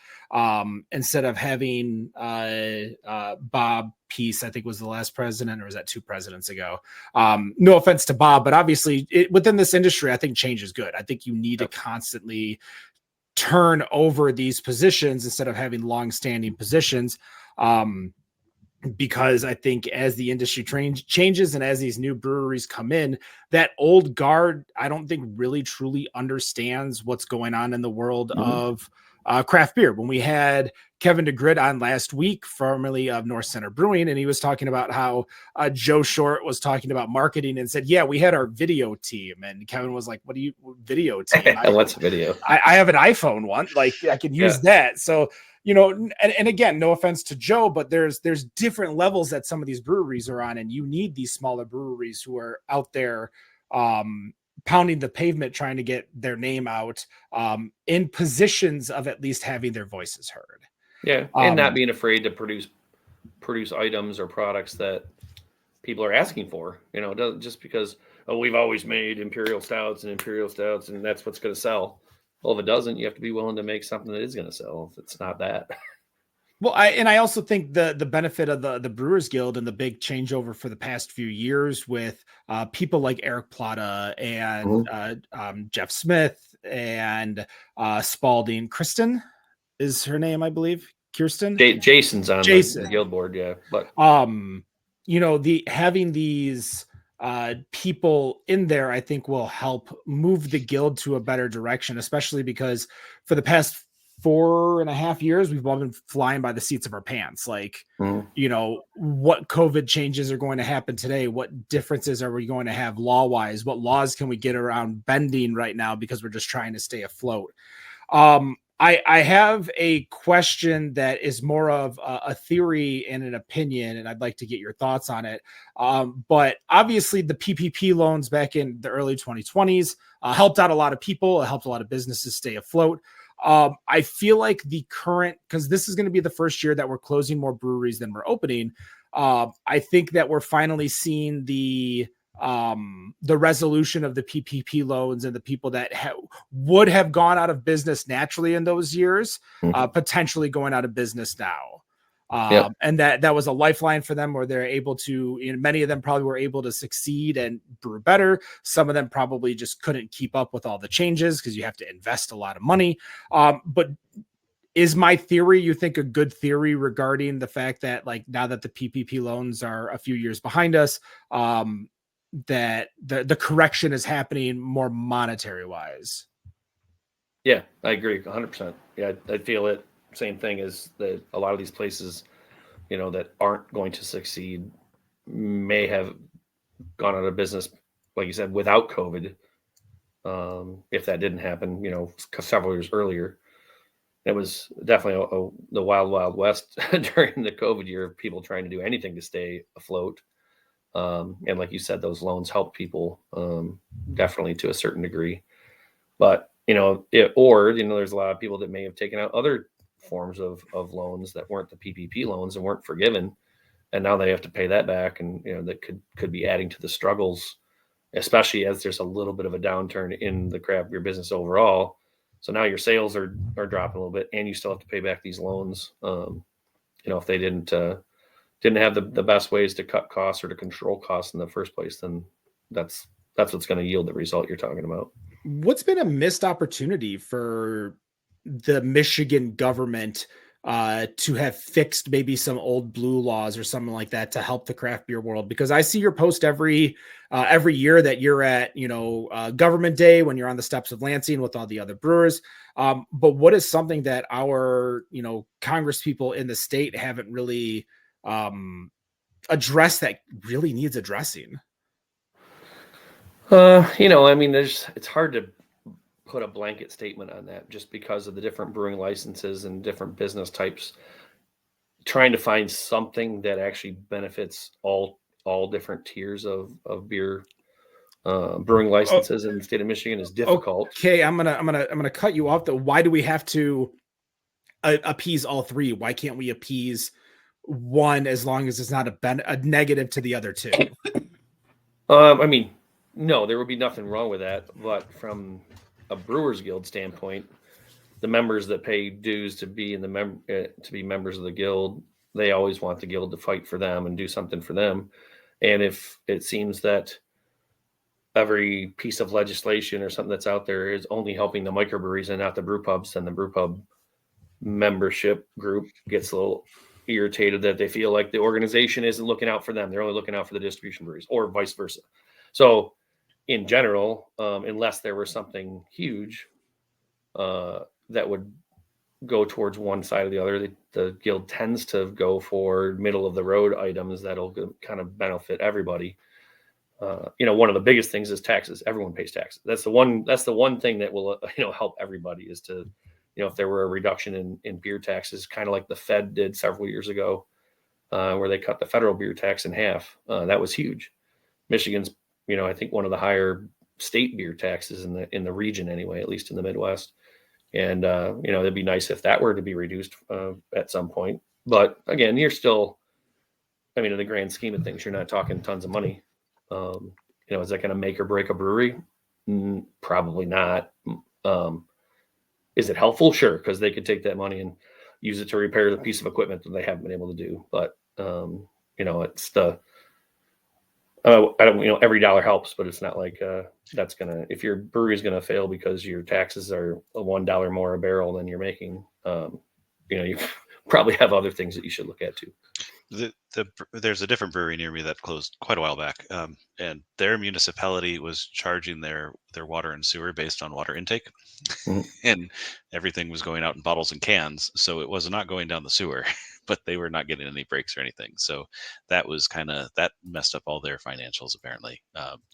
instead of having Bob Peace, I think was the last president, or was that 2 presidents ago? No offense to Bob, but obviously within this industry, I think change is good. I think you need to constantly turn over these positions instead of having long-standing positions. Because I think as the industry changes and as these new breweries come in, that old guard, I don't think really truly understands what's going on in the world of craft beer. When we had Kevin DeGrid on last week, formerly of North Center Brewing, and he was talking about how Joe Short was talking about marketing and said, yeah, we had our video team. And Kevin was like, what do you video team? What's video? I have an iPhone one. Like I can use that. So, and again, no offense to Joe, but there's different levels that some of these breweries are on, and you need these smaller breweries who are out there pounding the pavement, trying to get their name out in positions of at least having their voices heard. Yeah, and not being afraid to produce items or products that people are asking for. Just because we've always made imperial stouts, and that's what's going to sell. Well, if it doesn't, you have to be willing to make something that is going to sell. If it's not that. Well, I also think the benefit of the Brewers Guild and the big changeover for the past few years with people like Eric Plata and Jeff Smith and Spalding. Kristen is her name, I believe. Kirsten. Jason's on the guild board, yeah. But having these people in there, I think will help move the guild to a better direction, especially because for the past 4.5 years, we've all been flying by the seats of our pants. Like, what COVID changes are going to happen today? What differences are we going to have law wise? What laws can we get around bending right now? Because we're just trying to stay afloat. I have a question that is more of a theory and an opinion, and I'd like to get your thoughts on it. But obviously the PPP loans back in the early 2020s helped out a lot of people. It helped a lot of businesses stay afloat. I feel like the current, because this is going to be the first year that we're closing more breweries than we're opening. I think that we're finally seeing the resolution of the PPP loans and the people that would have gone out of business naturally in those years, potentially going out of business now. And that was a lifeline for them, where they're able to, many of them probably were able to succeed and brew better. Some of them probably just couldn't keep up with all the changes because you have to invest a lot of money. But is my theory, you think, a good theory regarding the fact that, like, now that the PPP loans are a few years behind us, that the correction is happening more monetary wise? Yeah, I agree 100%. Yeah, I feel it. Same thing as that a lot of these places, that aren't going to succeed may have gone out of business, like you said, without COVID. If that didn't happen, several years earlier, it was definitely the wild, wild west during the COVID year of people trying to do anything to stay afloat. And like you said, those loans help people definitely to a certain degree. But, there's a lot of people that may have taken out other forms of loans that weren't the PPP loans and weren't forgiven. And now they have to pay that back. And, that could be adding to the struggles, especially as there's a little bit of a downturn in the craft beer business overall. So now your sales are dropping a little bit, and you still have to pay back these loans. If they didn't have the best ways to cut costs or to control costs in the first place, then that's what's going to yield the result you're talking about. what's been a missed opportunity for the Michigan government to have fixed maybe some old blue laws or something like that to help the craft beer world? Because I see your post every year that you're at, Government Day when you're on the steps of Lansing with all the other brewers. But what is something that our, Congress people in the state haven't really addressed that really needs addressing? It's hard to put a blanket statement on that just because of the different brewing licenses and different business types. Trying to find something that actually benefits all different tiers of beer brewing licenses in the state of Michigan is difficult. Okay, I'm gonna cut you off though. Why do we have to appease all three? Why can't we appease one as long as it's not a negative to the other two? No, there would be nothing wrong with that. But from a Brewers Guild standpoint, the members that pay dues to be in to be members of the guild, they always want the guild to fight for them and do something for them. And if it seems that every piece of legislation or something that's out there is only helping the microbreweries and not the brew pubs, then the brew pub membership group gets a little irritated that they feel like the organization isn't looking out for them. They're only looking out for the distribution breweries, or vice versa. So in general, unless there was something huge that would go towards one side or the other, the guild tends to go for middle of the road items that'll kind of benefit everybody. One of the biggest things is taxes. Everyone pays taxes. That's the one thing that will help everybody is to, if there were a reduction in beer taxes, kind of like the Fed did several years ago, where they cut the federal beer tax in half. That was huge. Michigan's, I think one of the higher state beer taxes in the region anyway, at least in the Midwest. And, it'd be nice if that were to be reduced at some point. But again, you're still, in the grand scheme of things, you're not talking tons of money. Is that going to make or break a brewery? Probably not. Is it helpful? Sure, because they could take that money and use it to repair the piece of equipment that they haven't been able to do. But, it's the, every dollar helps, but it's not like that's if your brewery is going to fail because your taxes are $1 more a barrel than you're making, you probably have other things that you should look at too. There's a different brewery near me that closed quite a while back, and their municipality was charging their water and sewer based on water intake, and everything was going out in bottles and cans, so it was not going down the sewer, but they were not getting any breaks or anything. So that was that messed up all their financials apparently.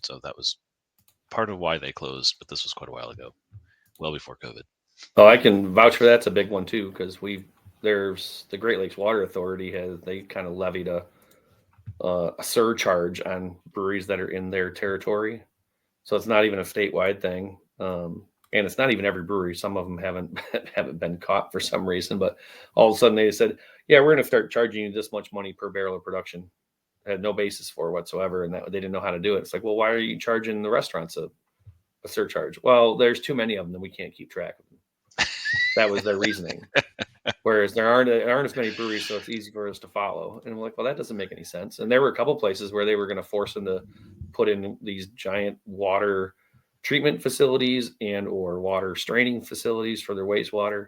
So that was part of why they closed, but this was quite a while ago, well before COVID. Oh, I can vouch for that's a big one too, because there's the Great Lakes Water Authority they kind of levied a surcharge on breweries that are in their territory. So it's not even a statewide thing. And it's not even every brewery. Some of them haven't been caught for some reason, but all of a sudden they said, yeah, we're going to start charging you this much money per barrel of production. Had no basis for whatsoever. And that they didn't know how to do it. It's like, well, why are you charging the restaurants a surcharge? Well, there's too many of them that we can't keep track of them. That was their reasoning. Whereas there aren't as many breweries, so it's easy for us to follow. And we're like, well, that doesn't make any sense. And there were a couple places where they were going to force them to put in these giant water treatment facilities and or water straining facilities for their wastewater.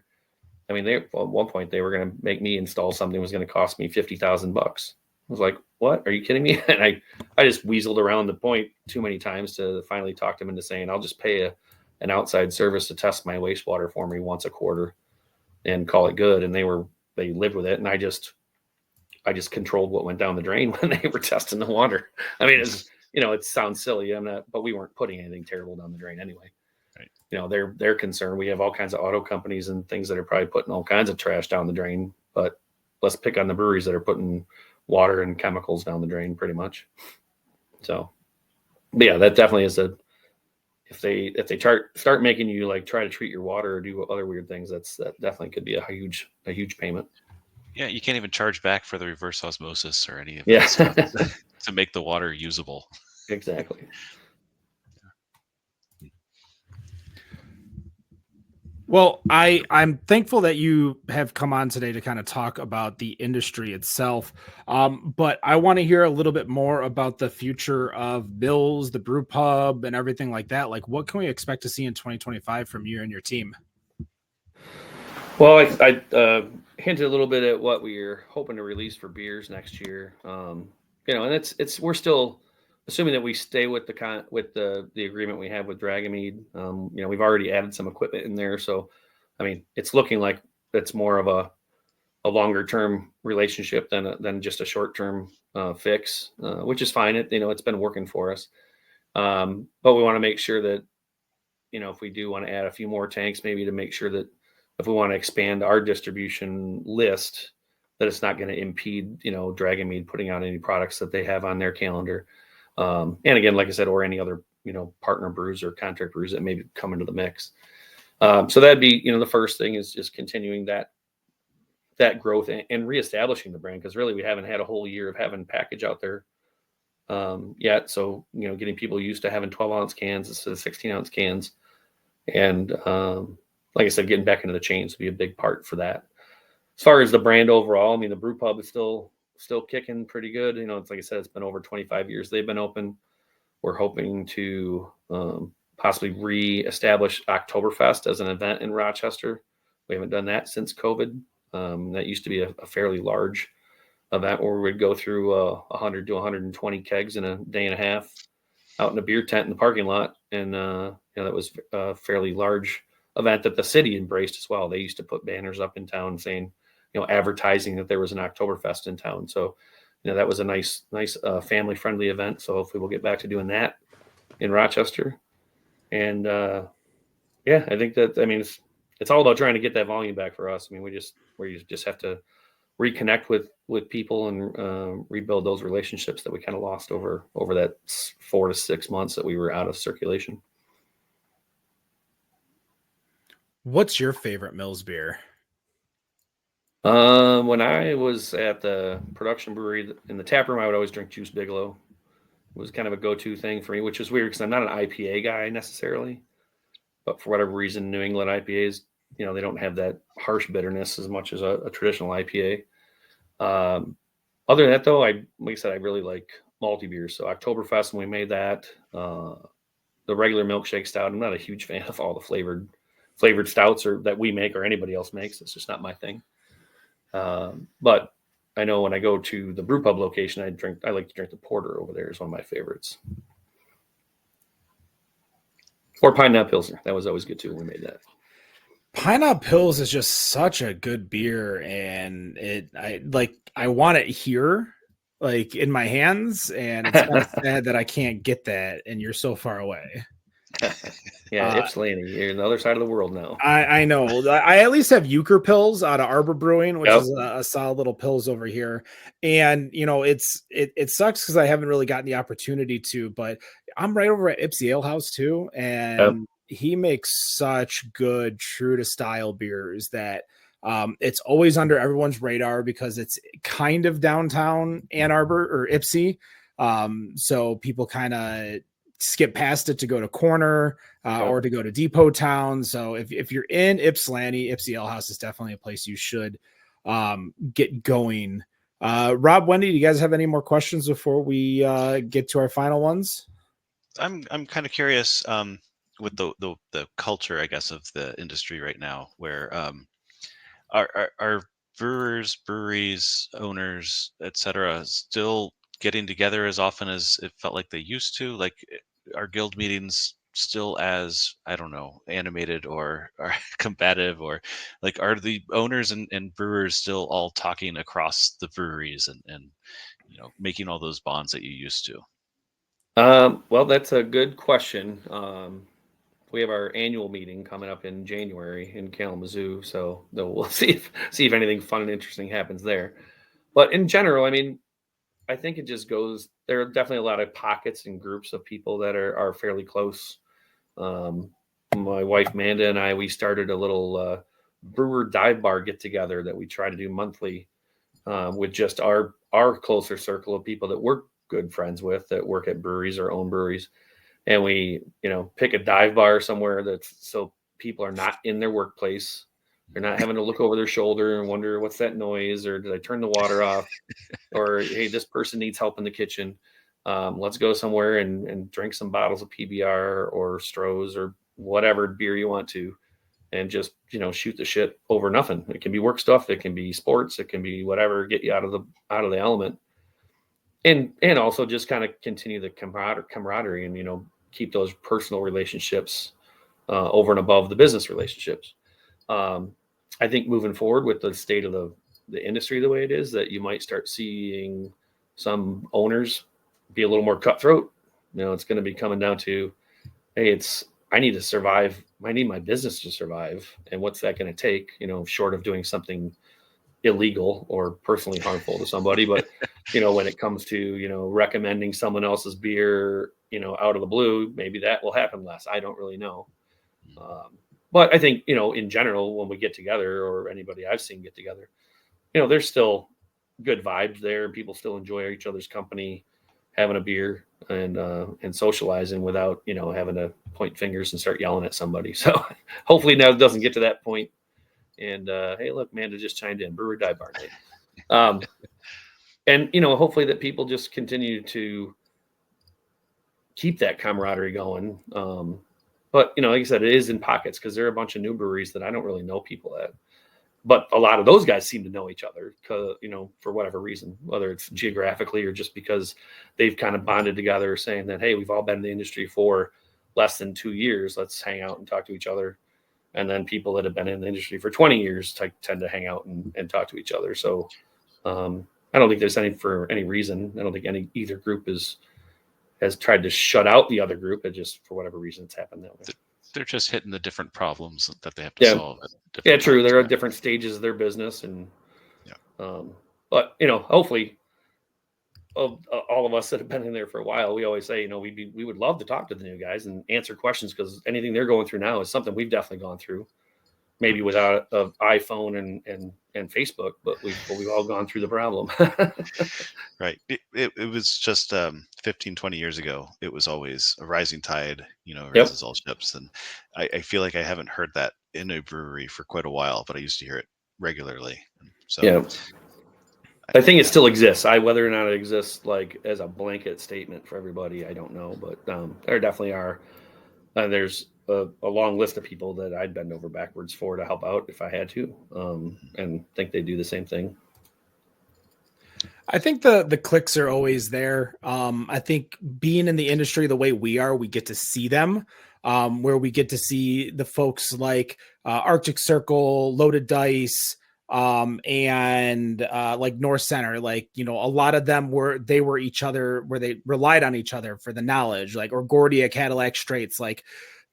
At one point they were going to make me install something that was going to cost me $50,000. I was like, what? Are you kidding me? And I just weaseled around the point too many times to finally talk them into saying, I'll just pay an outside service to test my wastewater for me once a quarter and call it good. And they lived with it. And I just controlled what went down the drain when they were testing the water. It sounds silly. But we weren't putting anything terrible down the drain anyway. Right. They're concerned. We have all kinds of auto companies and things that are probably putting all kinds of trash down the drain, but let's pick on the breweries that are putting water and chemicals down the drain pretty much. So, but yeah, that definitely is if they start making you try to treat your water or do other weird things, that definitely could be a huge payment. Yeah, you can't even charge back for the reverse osmosis or any of that stuff to make the water usable. Exactly. Well, I'm thankful that you have come on today to kind of talk about the industry itself. But I want to hear a little bit more about the future of Mills, the brew pub, and everything like that. Like, what can we expect to see in 2025 from you and your team? Well, I hinted a little bit at what we're hoping to release for beers next year. And it's we're still assuming that we stay with the agreement we have with Dragamead. We've already added some equipment in there, so I mean, it's looking like it's more of a longer term relationship than just a short term fix, which is fine. It's been working for us, but we want to make sure that if we do want to add a few more tanks, maybe to make sure that if we want to expand our distribution list, that it's not going to impede, Dragamead putting out any products that they have on their calendar. And again, like I said, or any other, partner brews or contract brews that maybe come into the mix. So that'd be, the first thing is just continuing that growth and reestablishing the brand. Cause really we haven't had a whole year of having package out there yet. So, getting people used to having 12-ounce cans instead of 16-ounce cans. And like I said, getting back into the chains would be a big part for that. As far as the brand overall, I mean, the brew pub is still kicking pretty good. It's like I said, it's been over 25 years they've been open. We're hoping to possibly re-establish Oktoberfest as an event in Rochester. We haven't done that since COVID. That used to be a fairly large event where we would go through 100 to 120 kegs in a day and a half out in a beer tent in the parking lot. And that was a fairly large event that the city embraced as well. They used to put banners up in town saying, advertising that there was an Oktoberfest in town. So, that was a nice family friendly event. So hopefully we'll get back to doing that in Rochester. And I think that, it's all about trying to get that volume back for us. I mean, we just have to reconnect with people and rebuild those relationships that we kind of lost over that 4 to 6 months that we were out of circulation. What's your favorite Mills beer? When I was at the production brewery in the tap room, I would always drink Juice Bigelow. It was kind of a go-to thing for me, which is weird because I'm not an IPA guy necessarily, but for whatever reason, New England IPAs, they don't have that harsh bitterness as much as a traditional IPA. Other than that, though, like I said, I really like malty beers. So Oktoberfest, when we made that, the regular milkshake stout, I'm not a huge fan of all the flavored stouts that we make or anybody else makes. It's just not my thing. But I know when I go to the brew pub location, I like to drink the porter over there is one of my favorites. Or Pineapple Pilsner. That was always good too when we made that. Pineapple Pills is just such a good beer, and I want it here, like in my hands, and it's kind of sad that I can't get that, and you're so far away. Yeah, Ypsilanti, you're on the other side of the world now. I know. I at least have Euchre Pills out of Arbor Brewing, which is a solid little pills over here. And it sucks because I haven't really gotten the opportunity to, but I'm right over at Ipsy Ale House too, and he makes such good true to style beers that it's always under everyone's radar because it's kind of downtown Ann Arbor or Ipsy. So people kind of skip past it to go to Corner or to go to Depot Town. So if you're in Ypsilanti, Ipsy Ale House is definitely a place you should get going. Rob, Wendy, do you guys have any more questions before we get to our final ones? I'm kind of curious with the culture, I guess, of the industry right now, where are brewers, breweries, owners, etc., still getting together as often as it felt like they used to? Like, are guild meetings still as, I don't know, animated or combative, or like, are the owners and brewers still all talking across the breweries and making all those bonds that you used to? Well, that's a good question. We have our annual meeting coming up in January in Kalamazoo, so we'll see if anything fun and interesting happens there. But in general, I think it just goes. There are definitely a lot of pockets and groups of people that are fairly close. My wife Amanda and I, we started a little brewer dive bar get together that we try to do monthly with just our closer circle of people that we're good friends with that work at breweries or own breweries. And we, pick a dive bar somewhere that's so people are not in their workplace. They're not having to look over their shoulder and wonder what's that noise, or did I turn the water off, or hey, this person needs help in the kitchen. Let's go somewhere and drink some bottles of PBR or Stroh's or whatever beer you want to, and just, you know, shoot the shit over nothing. It can be work stuff, it can be sports, it can be whatever, get you out of the element, and also just kind of continue the camaraderie and, you know, keep those personal relationships over and above the business relationships. I think moving forward with the state of the industry the way it is, that you might start seeing some owners be a little more cutthroat. You know, it's going to be coming down to, hey, I need to survive. I need my business to survive. And what's that going to take, you know, short of doing something illegal or personally harmful to somebody. But, you know, when it comes to, you know, recommending someone else's beer, you know, out of the blue, maybe that will happen less. I don't really know. But I think, you know, in general, when we get together, or anybody I've seen get together, you know, there's still good vibes there. People still enjoy each other's company, having a beer and socializing without, you know, having to point fingers and start yelling at somebody. So hopefully now it doesn't get to that point. And hey, look, Amanda just chimed in, Brewer Dive Bar night. And, you know, hopefully that people just continue to keep that camaraderie going. But, you know, like I said, it is in pockets, because there are a bunch of new breweries that I don't really know people at. But a lot of those guys seem to know each other, you know, for whatever reason, whether it's geographically or just because they've kind of bonded together, saying that, hey, we've all been in the industry for less than 2 years. Let's hang out and talk to each other. And then people that have been in the industry for 20 years tend to hang out and talk to each other. So I don't think there's for any reason. I don't think either group has tried to shut out the other group. It just, for whatever reason, it's happened that way. They're just hitting the different problems that they have to solve. Yeah, true. There are different stages of their business, and but, you know, hopefully, all of us that have been in there for a while, we always say, you know, we would love to talk to the new guys and answer questions, because anything they're going through now is something we've definitely gone through. Maybe without an iPhone and Facebook, but we've all gone through the problem. Right. It was just 15, 20 years ago. It was always a rising tide, you know, raises all ships. And I feel like I haven't heard that in a brewery for quite a while, but I used to hear it regularly. So yeah. I think it still exists. Whether or not it exists like as a blanket statement for everybody, I don't know. But there definitely are. There's a long list of people that I'd bend over backwards for to help out if I had to, and think they do the same thing. I think the clicks are always there. I think being in the industry the way we are, we get to see them, where we get to see the folks like Arctic Circle, Loaded Dice, and like North Center. Like, you know, a lot of them were each other, where they relied on each other for the knowledge, like, or Gordia, Cadillac Straits, like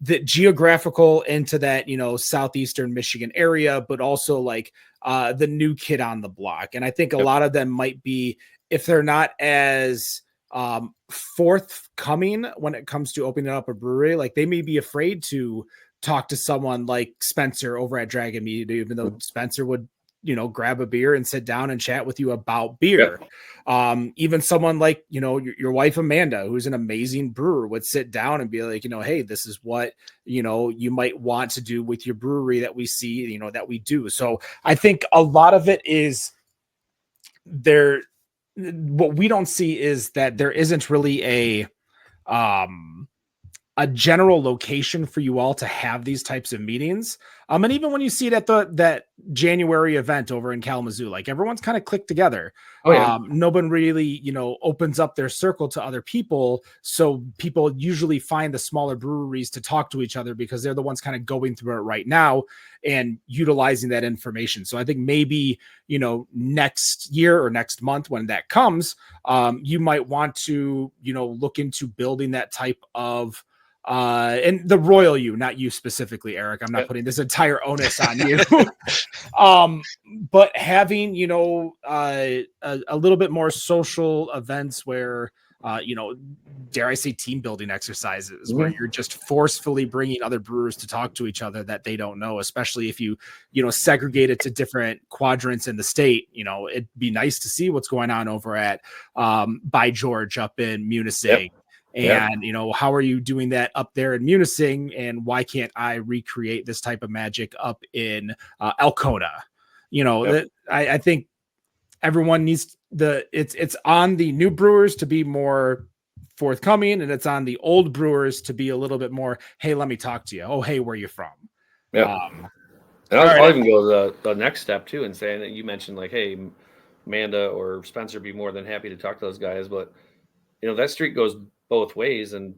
the geographical into that, you know, southeastern Michigan area, but also like the new kid on the block. And I think a lot of them might be, if they're not as forthcoming when it comes to opening up a brewery, like they may be afraid to talk to someone like Spencer over at Dragon Meat, even though Spencer would, you know, grab a beer and sit down and chat with you about beer. Even someone like, you know, your wife, Amanda, who's an amazing brewer, would sit down and be like, you know, hey, this is what, you know, you might want to do with your brewery that we see, you know, that we do. So I think a lot of it is there. What we don't see is that there isn't really a general location for you all to have these types of meetings. And even when you see it at that January event over in Kalamazoo, like everyone's kind of clicked together. No one really, you know, opens up their circle to other people. So people usually find the smaller breweries to talk to each other, because they're the ones kind of going through it right now and utilizing that information. So I think maybe, you know, next year or next month when that comes, you might want to, you know, look into building that type of and the royal you, not you specifically, Eric. I'm not putting this entire onus on you. But having, you know, a little bit more social events where, you know, dare I say team building exercises, where you're just forcefully bringing other brewers to talk to each other that they don't know, especially if you know, segregate it to different quadrants in the state. You know, it'd be nice to see what's going on over at By George up in Munising. And, how are you doing that up there in Munising? And why can't I recreate this type of magic up in Elkona? I think everyone needs it's on the new brewers to be more forthcoming, and it's on the old brewers to be a little bit more, hey, let me talk to you. Oh, hey, where are you from? Yeah. And I'll even go the next step too, and saying that you mentioned like, hey, Amanda or Spencer be more than happy to talk to those guys, but that street goes both ways, and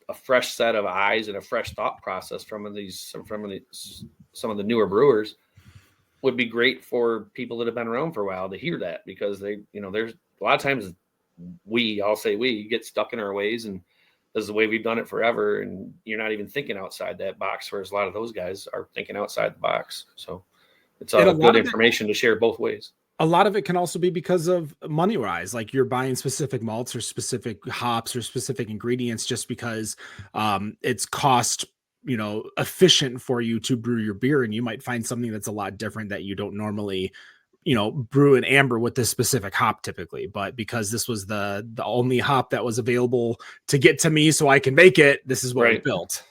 a fresh set of eyes and a fresh thought process from some of the newer brewers would be great for people that have been around for a while to hear that, because they, there's a lot of times I'll say we get stuck in our ways, and this is the way we've done it forever, and you're not even thinking outside that box, whereas a lot of those guys are thinking outside the box. So it's all good information to share both ways. A lot of it can also be because of money rise, like you're buying specific malts or specific hops or specific ingredients just because it's cost efficient for you to brew your beer, and you might find something that's a lot different that you don't normally brew an amber with this specific hop typically, but because this was the only hop that was available to get to me so I can make it, this is what we built.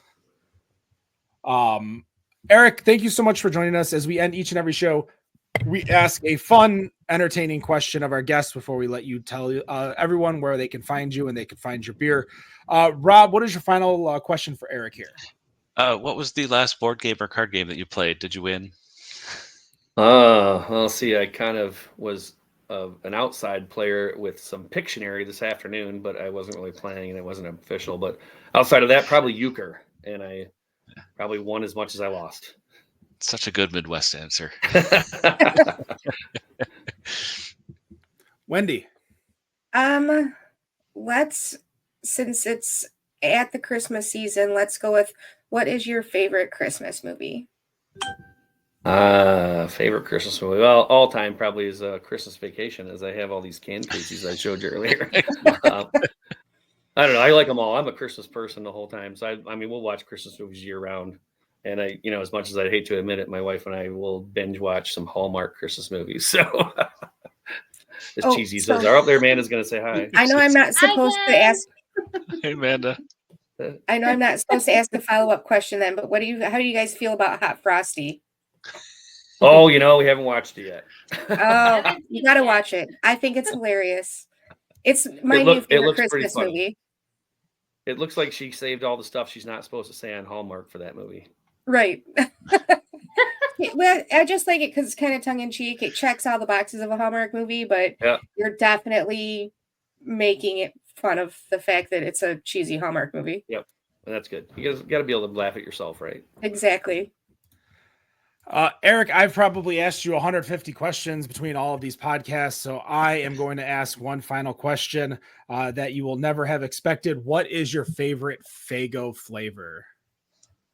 Eric, thank you so much for joining us. As we end each and every show, we ask a fun, entertaining question of our guests before we let you tell everyone where they can find you and they can find your beer. Rob, what is your final question for Eric here? What was the last board game or card game that you played? Did you win? Well, see, I kind of was an outside player with some Pictionary this afternoon, but I wasn't really playing and it wasn't official. But outside of that, probably euchre, and I probably won as much as I lost. Such a good Midwest answer. Wendy. Since it's at the Christmas season, let's go with, what is your favorite Christmas movie? Favorite Christmas movie? Well, all time probably is Christmas Vacation, as I have all these canned cases I showed you earlier. I don't know. I like them all. I'm a Christmas person the whole time. So I mean, we'll watch Christmas movies year round. And as much as I'd hate to admit it, my wife and I will binge watch some Hallmark Christmas movies. So as cheesy as those are, up there, Amanda's going to say hi. I know I'm not supposed to ask. Hey, Amanda. I know I'm not supposed to ask a follow-up question then, but how do you guys feel about Hot Frosty? Oh, we haven't watched it yet. Oh, you got to watch it. I think it's hilarious. It's my new favorite Christmas movie. It looks like she saved all the stuff she's not supposed to say on Hallmark for that movie. Right. Well, I just like it because it's kind of tongue-in-cheek. It checks all the boxes of a Hallmark movie, but you're definitely making it fun of the fact that it's a cheesy Hallmark movie. Yep. And that's good. You got to be able to laugh at yourself, right? Exactly. Eric, I've probably asked you 150 questions between all of these podcasts, so I am going to ask one final question that you will never have expected. What is your favorite Faygo flavor?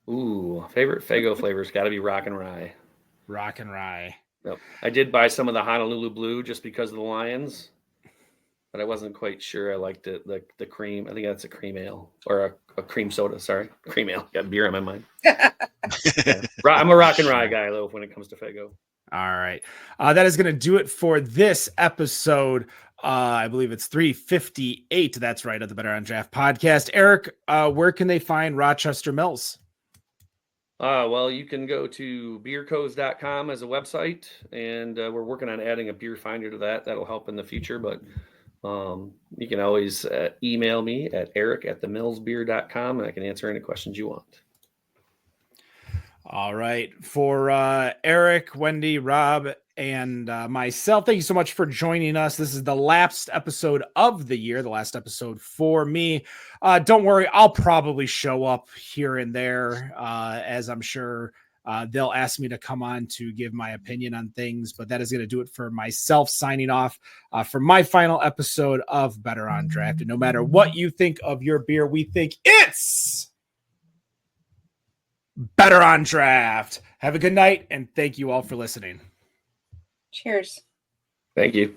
Ooh, favorite Faygo flavor's got to be Rock and Rye. Rock and Rye. Yep. I did buy some of the Honolulu Blue just because of the Lions, but I wasn't quite sure I liked it. The cream, I think that's a cream ale or a cream soda. Sorry, cream ale. Got beer on my mind. Yeah. I'm a Rock and Rye guy though when it comes to Faygo. All right, that is going to do it for this episode. I believe it's 358. That's right, of the Better on Draft podcast. Eric, where can they find Rochester Mills? Well, you can go to beerco's.com as a website, and we're working on adding a beer finder to that. That'll help in the future, but you can always email me at eric@themillsbeer.com, and I can answer any questions you want. All right. For Eric, Wendy, Rob, and myself, thank you so much for joining us. This is the last episode of the year, the last episode for me. Don't worry, I'll probably show up here and there, as I'm sure they'll ask me to come on to give my opinion on things, but that is going to do it for myself, signing off for my final episode of Better on Draft. And no matter what you think of your beer, we think it's Better on Draft. Have a good night, and thank you all for listening. Cheers. Thank you.